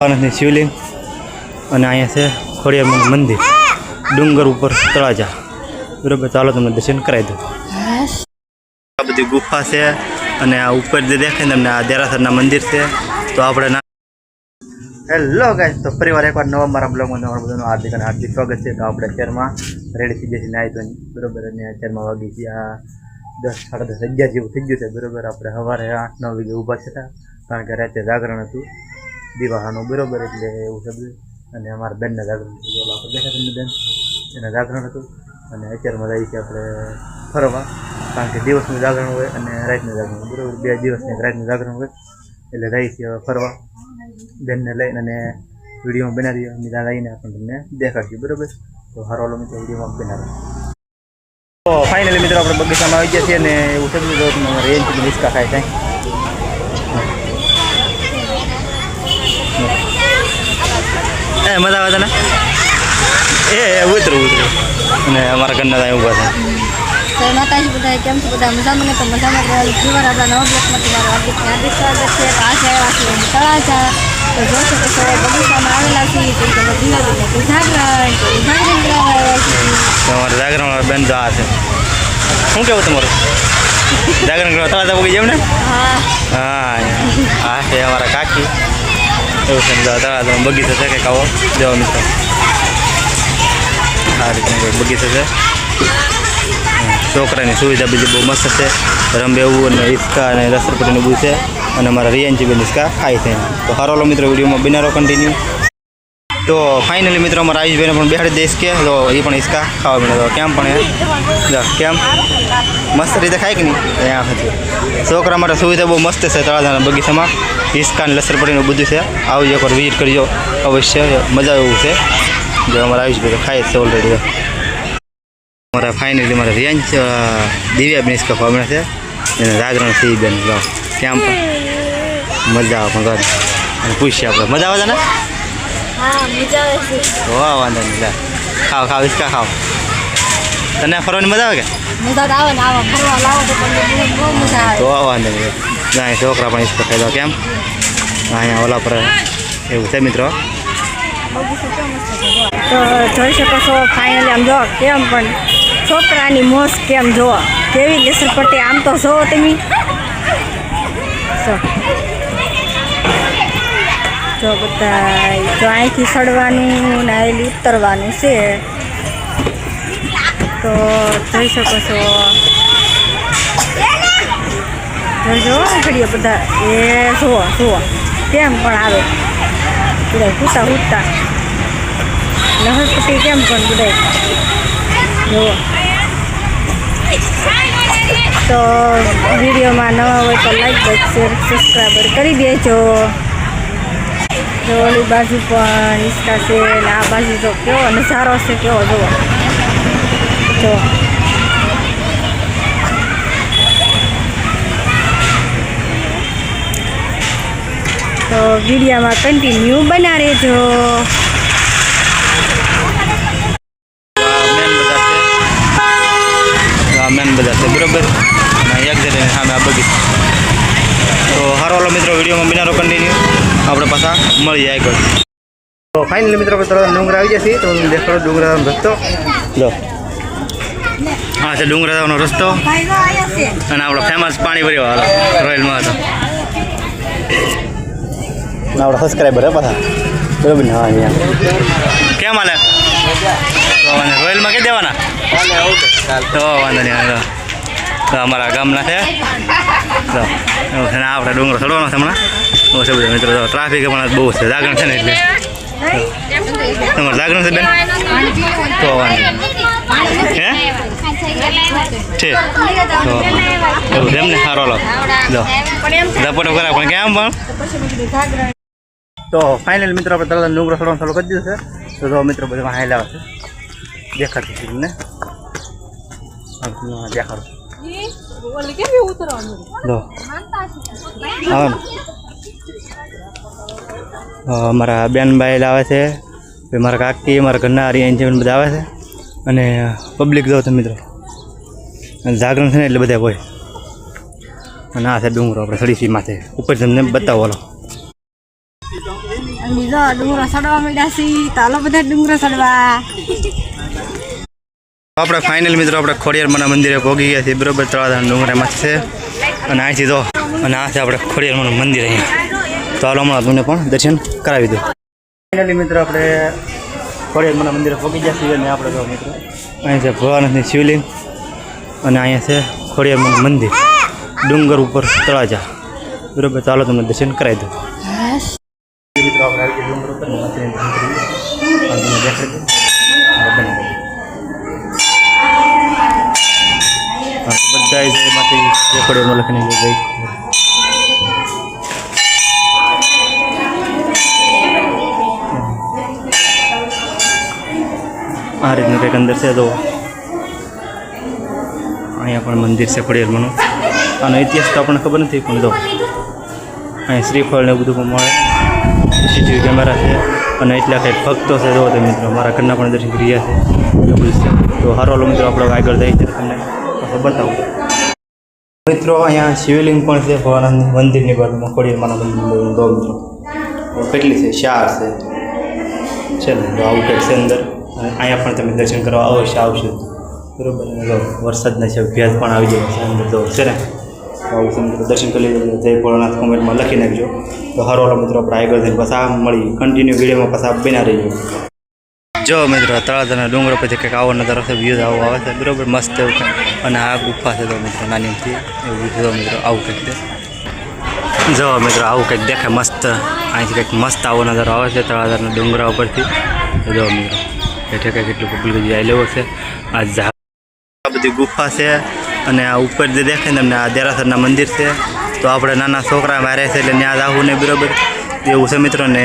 ભોળાનાથની શિવલિંગ અને અહીંયા છે ખોડિયારમાંનું મંદિર ડુંગર ઉપર તળાજા. બરાબર, ચાલો તમને દર્શન કરાવી દઉં. આ બધી ગુફા છે અને આ ઉપર જે દેખાય ને તમને આ દેરાસરના મંદિર છે. તો આપણે હેલો ગાઈસ, તો પરિવાર એકવાર નવા મારા બ્લોગમાં તમારું બધાનું હાર્દિક અને હાર્દિક સ્વાગત છે. તો આપણે શહેરમાં રેડી થઈ જશે નાહી તો બરાબર, અને શહેરમાં વાગી છે આ 10 સાડા 10 11 જેવું થઈ ગયું છે. બરાબર, આપણે સવારે 8-9 વાગે ઊભા થતા કારણ કે રાતે જાગરણ હતું દિવાહાનું. બરાબર, એટલે એવું છે બધું. અને અમારા બેનના જાગરણ હતું, આપણે બેઠા તમને બેન એના જાગરણ હતું. અને અત્યારમાં જઈએ છીએ આપણે ફરવા કારણ કે દિવસનું જાગરણ હોય અને રાતનું જાગરણ હોય. બરાબર, 2 દિવસની રાતનું જાગરણ હોય એટલે જઈએ છીએ ફરવા બેનને લઈને. અને વિડીયોમાં બનાવી દઈએ, ત્યાં લઈને આપણે તમને દેખાડશું. બરાબર, તો હારો મિત્રો વિડીયોમાં બનાવી. તો ફાઇનલી મિત્રો આપણે બગીચામાં આવી ગયા છીએ અને એવું સમજી દો તમે અમારે રેન્જથી રિસ્કા ખાય થાય. મજા આવે તને? ઉતરું અને અમારા ઘરના ત્યાં ઊભા છે. તો માતાજી બધા કેમ છે? બધા મજામાં? તો મજામાં જીવન આપણા નવા બ્લોકમાં તમારું હાર્દિક સ્વાગત છે. તો આ છે તળાજા. તો જોશો કે સવારે બગીચામાં આવેલા છીએ તો જાગરણ તમારે જાગરણ બેન તો આ છે. શું કેવું તમારું? જાગરણ કરવા તળાજા બગી જેમ ને? હા, આ છે અમારા કાકી. એવું છે તળાજા બગીચો છે કંઈક આવો જેવો મિત્રો. આ રીતે બગીચો છે. છોકરાની સુવિધા બીજી બહુ મસ્ત છે. રમબેવું અને હિંચકા અને રસરપટીનું બધું છે. અને અમારા રિયાનજી બેન હિંચકા ખાય છે. તો હારો મિત્રો વિડીયોમાં બિનારો કન્ટિન્યુ. તો ફાઇનલી મિત્રો અમારા આયુષભાઈને પણ બેહાડી દઈશ કે તો એ પણ હિંચકા ખાવા મળે. તો કેમ પણ કેમ મસ્ત રીતે ખાય કે નહીં? ત્યાં હતી છોકરા માટે સુવિધા બહુ મસ્ત છે તળાજાના બગીચામાં. હિંચકા અને લસરપટીનું બધું છે. આવજો એકવાર વિઝિટ કરજો અવશ્ય, મજા એવું છે. જો અમારા આયુષભાઈ ખાય છે ઓલરેડી. અમારા ફાઇનલી મારા રિયાંજ દિવ્યા હિંચકા ખાવા મળે છે. એને જાગરણ થઈ બેન કેમ પણ મજા આવે. પણ ઘર અને પૂછીએ આપણે મજા આવે છે ને? વાહ, વાંધો નહીં. લે ખાવ હિંચકા ખાવ. તને ફરવાની મજા આવે કે? તો વાંધો નહીં. ના છોકરા પણ હિંચકા ખાઈ દો કેમ અહીંયા ઓલા પર એવું છે મિત્રો. તો જોઈ શકો છો ફાઇનલી આમ જો કેમ પણ છોકરાની મોજ કેમ જુઓ કેવી લસરપટ્ટી આમ તો જુઓ તમે. જો બધા જો અહીંથી ચડવાનું ને અહીંથી ઉતરવાનું છે. તો જોઈ શકો છો જોજો ઘડીએ બધા એ જુઓ કેમ પણ આવે બધા હૂતા લહરપટ્ટી કેમ પણ બધા જુઓ. તો વિડીયોમાં નવા હોય તો લાઈક શેર સબસ્ક્રાઈબર કરી દેજો. જો ઓલી બાજુ પણ હિંચકા છે ને આ બાજુ જો કેવો નજારો છે કેવો જુઓ. જો તો વિડીયોમાં કન્ટિન્યુ બના રહેજો. મેન બજાર છે બરાબર, એક જઈને સામે આ બગીચો. તો હારો મિત્રો વિડીયોમાં બિનારો કન્ટિન્યુ આપણે પાછા મળી જાય આગળ. તો ફાઇનલી મિત્રો આપણે તરત ડુંગરા આવી જશે. તો દેખાડો ડુંગરાનો રસ્તો. લો હા છે ડુંગરાનો રસ્તો. અને આપણો ફેમસ પાણી ભર્યો હાલો રોયલમાં હતો. આપણા સબસ્ક્રાઈબર હે પાછા બરાબર ને? હા અહીંયા કેમ હાલે? તો રોયલમાં કે દેવાના? તો વાંધો નહીં. તો અમારા ગામના છે. તો એવું છે ને આપણે ડુંગરો ચડવાનો છે હમણાં. એવું છે બધા મિત્રો. ટ્રાફિક પણ બહુ છે, જાગરણ છે ને એટલે. તમારે જાગરણ છે બેન? તો વાંધો હે છે. તો એવું એમ ને સારો લો ઝપટો કરાવે પણ કેમ પણ. તો ફાઇનલ મિત્રો આપણે તરત ડુંગરો ચડવાનું ચાલુ કરી દીધું છે. તો મિત્રો બધા હાઈલા છે દેખાડતું છે તમને. દેખાડો અમારા બેનભાઈ આવે છે, મારા કાકી, મારા ઘરના એન્જોયમેન્ટ બધા આવે છે. અને પબ્લિક જાઓ તો મિત્રો જાગરણ છે ને એટલે બધા હોય. અને આ છે ડુંગરો આપણે સડીસી માથે ઉપર તમને બતાવો. હાલો અને બીજો ડુંગરો ચડવા માંડ્યા છીએ. ચાલો બધા ડુંગરો ચડવા. આપણે ફાઇનલ મિત્રો આપણે ખોડિયારમાંના મંદિરે પહોંચી ગયા છીએ બરોબર. તળાજાના ડુંગરામાં છે અને અહીંથી તો અને આ છે આપણે ખોડિયારમાંનું મંદિર અહીંયા. તો હાલો હમણાં તમને પણ દર્શન કરાવી દઉં. ફાઇનલી મિત્રો આપણે ખોડિયારમાંના મંદિરે પહોંચી ગયા છીએ અને આપણે તો મિત્રો અહીં છે ભોળાનાથની શિવલિંગ અને અહીંયા છે ખોડિયારમાંનું મંદિર ડુંગર ઉપર તળાજા બરોબર. ચાલો તમને દર્શન કરાવી દઉં. મિત્રો આપણે આવી ગયા ડુંગર ઉપર બધા જય માતાજી જે ખોડિયારમાં લખીને જય. આ રીતનું કંઈક અંદર છે તો અહીંયા પણ મંદિર છે ખોડિયારમાંનું. આનો ઇતિહાસ તો આપણને ખબર નથી પણ જો અહીંયા શ્રીફળ ને એવું બધું પણ મળે. સીસીટીવી કેમેરા છે અને એટલા કંઈક ભક્તો છે જો તે મિત્રો મારા ઘરના પણ દર્શન કરી રહ્યા છે એવું બધું છે. તો હારો મિત્રો આપણે આગળ જઈએ છીએ તમને બતાવું. મિત્રો અહીંયા શિવલિંગ પણ છે ભોળાનાથ મંદિરની બાજુમાં ખોડિયારમાંના મંદિર દો મિત્રો કેટલી છે 4 છે ને તો આવું કંઈક છે અંદર. અને અહીંયા પણ તમે દર્શન કરવા અવશ્ય આવશો બરાબર. અને જો વરસાદના છે ભેજ પણ આવી જાય છે અંદર તો છે ને આવું છે મિત્રો દર્શન કરી લેજો. જય ભોળાનાથ કોમેન્ટમાં લખી નાખજો. તો હારો મિત્રો આપણે આગળ જઈને પાછા મળી કન્ટિન્યુ વિડીયોમાં પાછા બના રહીજો. જો મિત્રો તળાજાના ડુંગરો પછી કંઈક આવો નજારો છે વ્યૂઝ આવો આવે છે બરાબર મસ્ત એવું. અને આ ગુફા છે તો મિત્રો નાનીથી એવું જો મિત્રો આવું કંઈક છે. જો મિત્રો આવું કંઈક દેખાય મસ્ત. અહીંથી કંઈક મસ્ત આવો નજારો આવે છે તળાજાના ડુંગરા ઉપરથી. જો મિત્રો હેઠે કંઈક એટલું પબ્લિક આવી લેવો છે. આ બધી ગુફા છે અને આ ઉપર જે દેખાય ને તમને આ દેરાસરના મંદિર છે. તો આપણે નાના છોકરા મારે છે એટલે ત્યાં જવું નહીં બરાબર એવું છે મિત્રો. ને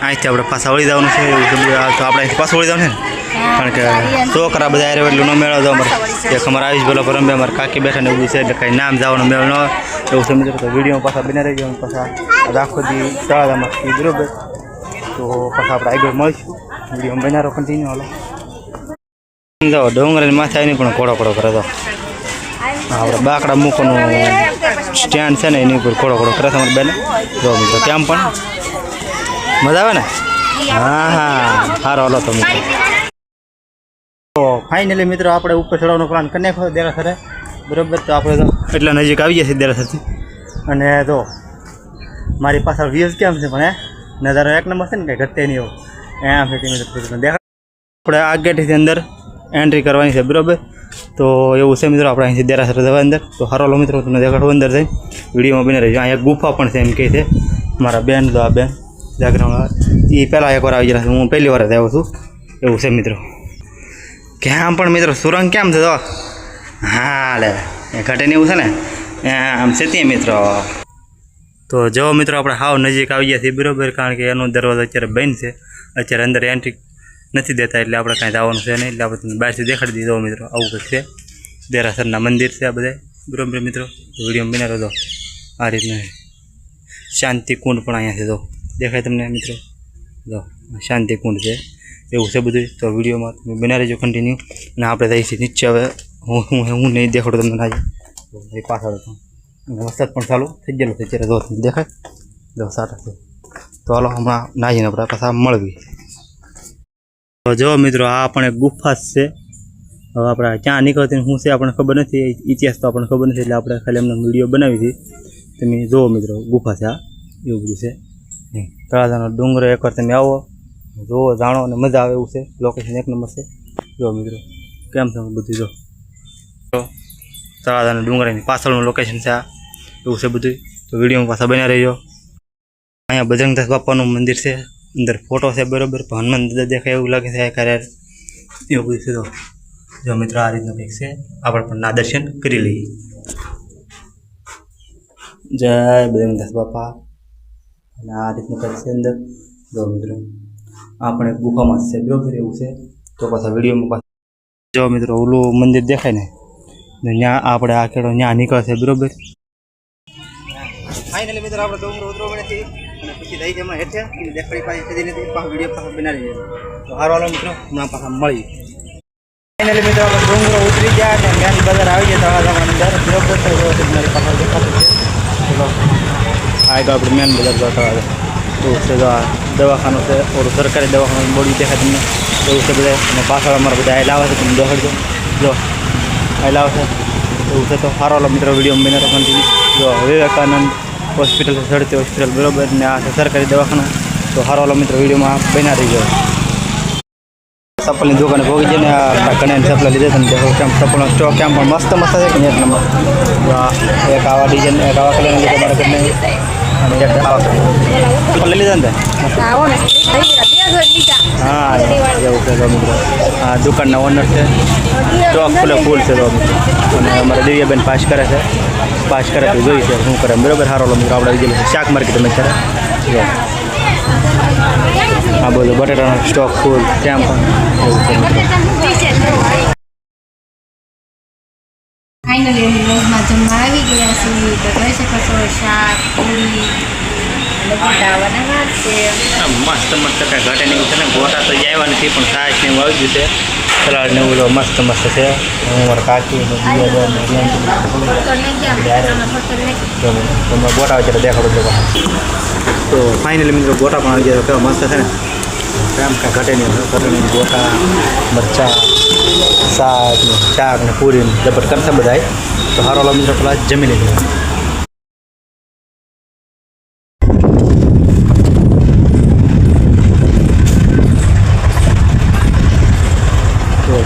અહીંથી આપણે પાછા વળી જવાનું છે એવું છે. તો આપણે અહીંથી પાછું વળી જવાનું છે ને કારણ કે છોકરા બધા આવ્યા એટલું ન મેળવો તો અમારે એક અમારે આવીશ બોલો પર અમે અમારે કાકી બેઠા ને એવું છે એટલે કંઈ નામ જવાનું મેળ ન એવું છે મિત્રો. તો વિડીયોમાં પાછા બના રહી જવાનું પાછા આખો દી તળાજામાં બરાબર. તો પાછા આપણે આગળ મળીશું વિડીયોમાં બનારો કન્ટિન્યુ હાલો. જાઓ ડુંગરની માથે આવીને પણ ઘોડો કરે તો આપણે બાકડા મૂકવાનું સ્ટેન્ડ છે ને એની ઉપર ઘોડો કરે છે અમારે બેન. જો મિત્રો કેમ પણ મજા આવે ને. હા સારો હાલો તો મિત્રો. તો ફાઇનલી મિત્રો આપણે ઉપર ચડવાનો પ્લાન કરી નાખ્યો દેરાસરે બરાબર. તો આપણે તો એટલા નજીક આવી ગયા છીએ દેરાસરથી. અને તો મારી પાછળ વ્યૂઝ કેમ છે પણ નજારો એક નંબર છે ને કંઈ ઘટે નહીં એવું એમ છે મિત્રો દેખાય. આપણે આ ગેટથી અંદર એન્ટ્રી કરવાની છે બરાબર. તો એવું છે મિત્રો આપણે અહીંથી દેરાસર જવા અંદર. તો હારો મિત્રો તમને દેખાડું અંદર જઈ વિડીયોમાં બની રહી. અહીંયા ગુફા પણ છે એમ કહે છે મારા બેન. તો આ બેન જાગરણ એ પહેલાં એકવાર આવી ગયા છે હું પહેલી વાર જ આવ્યો છું એવું છે મિત્રો. ક્યાં પણ મિત્રો સુરંગ કેમ છે તો હા લે એ ઘટે ને એવું છે ને આમ છે ત્યાં મિત્રો. તો જો મિત્રો આપણે હાવ નજીક આવી ગયા છીએ બરાબર કારણ કે એનો દરવાજો અત્યારે બંધ છે. અત્યારે અંદર એન્ટ્રી નથી દેતા એટલે આપણે કાંઈ જવાનું છે નહીં. એટલે આપણે તમને બહારથી દેખાડી દીધો મિત્રો આવું કંઈક છે. દેરાસરના મંદિર છે આ બધા બરાબર મિત્રો. વિડીયો બના દો આ રીતના શાંતિ કુંડ પણ અહીંયા છે તો દેખાય તમને મિત્રો. જો શાંતિ કુંડ છે એવું છે બધું. તો વિડીયોમાં તમે બના રહેજો કન્ટિન્યુ. અને આપણે જઈએ છીએ નીચે. હવે હું નહીં દેખાડું તમને આજે એ પાછળ વરસાદ પણ ચાલુ થઈ ગયેલો છે અત્યારે. જો દેખાય જો સારા છે. તો હાલો હમણાં નાહીને આપણે પાછા મળવી. તો જો મિત્રો આ પણ એક ગુફા જ છે. હવે આપણે ક્યાં નીકળતી શું છે આપણને ખબર નથી. ઇતિહાસ તો આપણને ખબર નથી એટલે આપણે ખાલી એમને વિડીયો બનાવી હતી. તમે જુઓ મિત્રો ગુફા છે આ એવું બધું છે. તળાજાનો ડુંગરો એકવાર તમે આવો જુઓ જાણો અને મજા આવે એવું છે. લોકેશન એક નંબર છે. જો મિત્રો કેમ છે બધું જો તળાજાના ડુંગરાની પાછળનું લોકેશન છે આ એવું છે બધું. તો વિડીયોમાં પાછા બન્યા રહેજો. અહીંયા બજરંગદાસ બાપાનું મંદિર છે અંદર ફોટો છે બરાબર. હનુમાન દાદા દેખાય એવું લાગે છે ક્યારે એવું બધું છે. તો જો મિત્રો આ રીતનું કંઈક છે આપણે પણ ના દર્શન કરી લઈએ. જય બજરંગદાસ બાપા. અને આ રીતનું કંઈક છે અંદર. જો મિત્રો આ પણ એક ગુફામાં જ છે બરાબર એવું છે. તો પાછા વિડીયોમાં પાછા જો મિત્રો ઓલું મંદિર દેખાય ને ત્યાં આપણે આ ખેડો ત્યાં નીકળશે બરાબર. ફાઇનલી મિત્રો આપણે ડુંગરો ઉતરવા નથી અને પછી દઈ જમા હેઠે દેખાડી પાછી થતી નથી. પાછા વિડીયો પાછા બનાવી દઈએ. તો હારો હાલો મિત્રો હમણાં પાછા મળી. ફાઇનલી મિત્રો આપણે ડુંગરો ઉતરી ગયા અને મેન બજાર આવી ગયા તળાજામાં અંદર બરાબર. તો મારી પાછળ દેખાતું છે. ચલો આગળ આપણે મેન બજાર તળાજા એવું છે તો આ દવાખાનું છે ઓલું સરકારી દવાખાનું બોડી દેખાય તમને એવું છે બધા અને પાછળ અમારા બધા આયલા આવે છે તમે દોડજો જો આયલા આવશે એવું છે તો સારો વાલો મિત્રો વિડીયો બન્યો તો કન્ટિન્યુ જો વિવેકાનંદ હોસ્પિટલ છે સડતી હોસ્પિટલ બરાબર ને આ છે સરકારી દવાખાનું તો સારો વાલો મિત્રો વિડીયોમાં બન્યા રહી ગયો ચપ્પલની દુકાને ભોગી છે ને આ ઘણા ચપ્પલ લીધે તમે દેખો કેમ ચપ્પલનો સ્ટોક કેમ પણ મસ્ત મસ્ત છે કે એક નંબર એક આવા ડિઝાઇન એક આવા કલરની લીધે મારે કરીને અને એક આવા ચપ્પલ લઈ લીધા ને આવો ને હા એવું છે તો મિત્રો આ દુકાનના ઓનર છે સ્ટોક ફૂલ છે તો મિત્રો અને અમારા દિવ્યાબેન પાસ કરે છે પાસ કરે તો જોઈ છે શું કરે બરાબર સારો મિત્રો આપણે વિજેલું છે શાક માર્કેટ અમે કરે જો આ બધું બટેટાનો સ્ટોક ફૂલ ત્યાં પણ એવું છે મિત્રો ફાઇનલી અમે રોજમાં જમવા આવી ગયા છીએ તો જોઈ શકો છો શાક પૂરી અને ગોટા બનાવવા છે મસ્ત મસ્ત કાંઈ ઘટે નહીં છે ને ગોટા તો આવ્યા નથી પણ છાશ ને એવું આવી ગયું છે સલાડ ને એવું મસ્ત મસ્ત છે હું મારા કાકી તમે ગોટા વચ્ચે દેખાડો છો તો ફાઇનલી મિત્રો ગોટા પણ આવી ગયા કેવા મસ્ત છે ને એમ કાંઈ ઘટે નહીં ગોટા મરચાં શાક ને પૂરી જબર કરશે બધા તો સારો મિત્રો પેલા જમી લીધું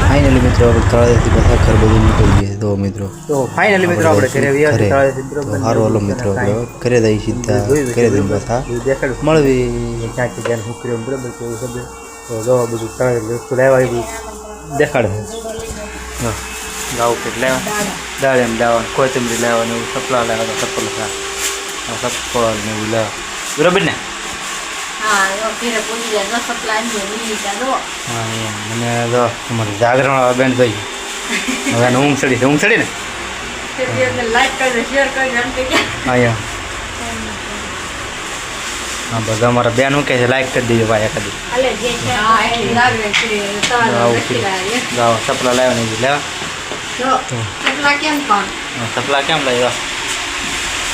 ફાઇનલી મિત્રો તળાજાથી બધા ઘર બધું નીકળી ગયા તો મિત્રો તો ફાઇનલી મિત્રો આપણે ઘરે આવ્યા છીએ તળાજાથી સારો વાલો મિત્રો આપણે ઘરે જઈ સીધા ઘરે જઈને પાછા મળવી ક્યાંક ધ્યાન હું કર્યો બરાબર કેવું શબ્દ તો જો બધું તળાજા વસ્તુ લેવા એ બધું દેખાડે ગાવું કંઈક લેવા દાળ એમ લેવાનું કોથમરી લેવાનું એવું સપલા લેવાનું ચપ્પલ ચપ્પલ ને એવું લેવા બરાબર ને હા એમ મને તો અમારે જાગરણ બેન ભાઈ હવે એને ઊંઘ ચડી છે ઊંઘ ચડી ને અહીંયા હા બધા અમારા બેન શું કહે છે લાઈક કરી દેજો ભાઈ એકાદી ગાવ સપલા લેવાની લેવા સપલા કેમ લઈ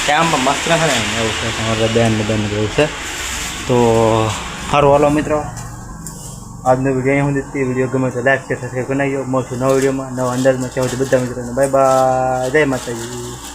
કેમ પણ મસ્ત નથી ને એવું છે તમારા બેન એવું છે તો સારું હાલો મિત્રો આજનો વિડીયો અહીં સુધી વિડીયો ગમે તો લાઈક શેર સબસ્ક્રાઈબ કરી નાખજો મળશું નવા વિડીયોમાં નવા અંદાજમાં ત્યાં સુધી બધા મિત્રોને બાય બાય જય માતાજી